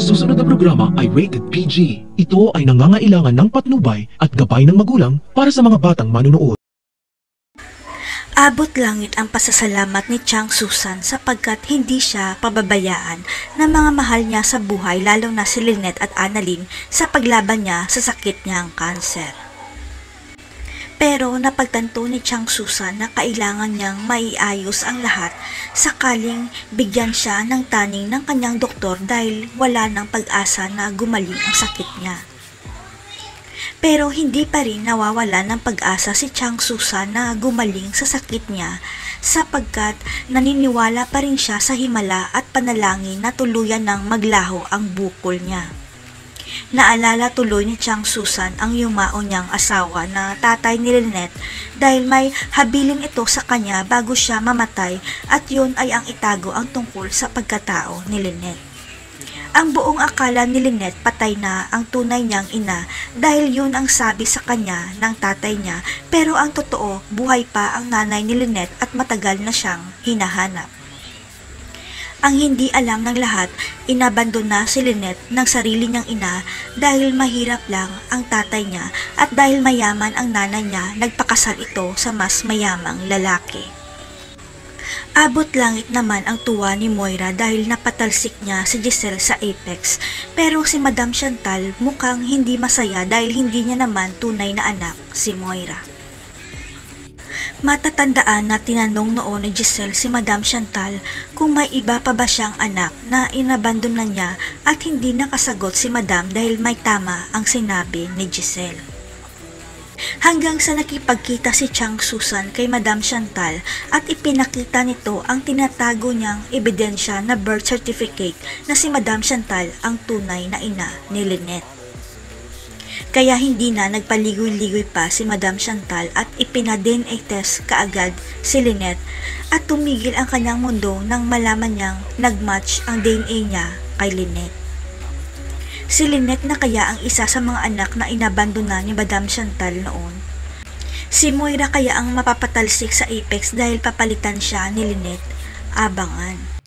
susunod na programa ay rated PG. Ito ay nangangailangan ng patnubay at gabay ng magulang para sa mga batang manunood. Abot langit ang pasasalamat ni Chang Susan sapagkat hindi siya pababayaan ng mga mahal niya sa buhay, lalo na si Lynette at Annalyn sa paglaban niya sa sakit niyang kanser. Pero napagtanto ni Chang Susan na kailangan niyang maiayos ang lahat sakaling bigyan siya ng taning ng kanyang doktor dahil wala ng pag-asa na gumaling ang sakit niya. Pero hindi pa rin nawawala ng pag-asa si Chang Susan na gumaling sa sakit niya sapagkat naniniwala pa rin siya sa himala at panalangin na tuluyan ng maglaho ang bukol niya. Naalala tuloy ni Chang Susan ang yumao niyang asawa na tatay ni Lynette dahil may habilin ito sa kanya bago siya mamatay at yun ay ang itago ang tungkol sa pagkatao ni Lynette. Ang buong akala ni Lynette patay na ang tunay niyang ina dahil yun ang sabi sa kanya ng tatay niya, pero ang totoo buhay pa ang nanay ni Lynette at matagal na siyang hinahanap. Ang hindi alam ng lahat, inabandona si Lynette ng sarili niyang ina dahil mahirap lang ang tatay niya at dahil mayaman ang nanay niya, nagpakasal ito sa mas mayamang lalaki. Abot langit naman ang tuwa ni Moira dahil napatalsik niya si Giselle sa Apex, pero si Madam Chantal mukhang hindi masaya dahil hindi niya naman tunay na anak si Moira. Matatandaan na tinanong noon ni Giselle si Madam Chantal kung may iba pa ba siyang anak na inabandon na niya at hindi nakasagot si Madam dahil may tama ang sinabi ni Giselle. Hanggang sa nakipagkita si Chang Susan kay Madam Chantal at ipinakita nito ang tinatago niyang ebidensya na birth certificate na si Madam Chantal ang tunay na ina ni Lynette. Kaya hindi na nagpaligoy-ligoy pa si Madam Chantal at ipina-DNA test kaagad si Lynette at tumigil ang kanyang mundo nang malaman niyang nagmatch ang DNA niya kay Lynette. Si Lynette na kaya ang isa sa mga anak na inabandona ni Madam Chantal noon. Si Moira kaya ang mapapatalsik sa Apex dahil papalitan siya ni Lynette. Abangan.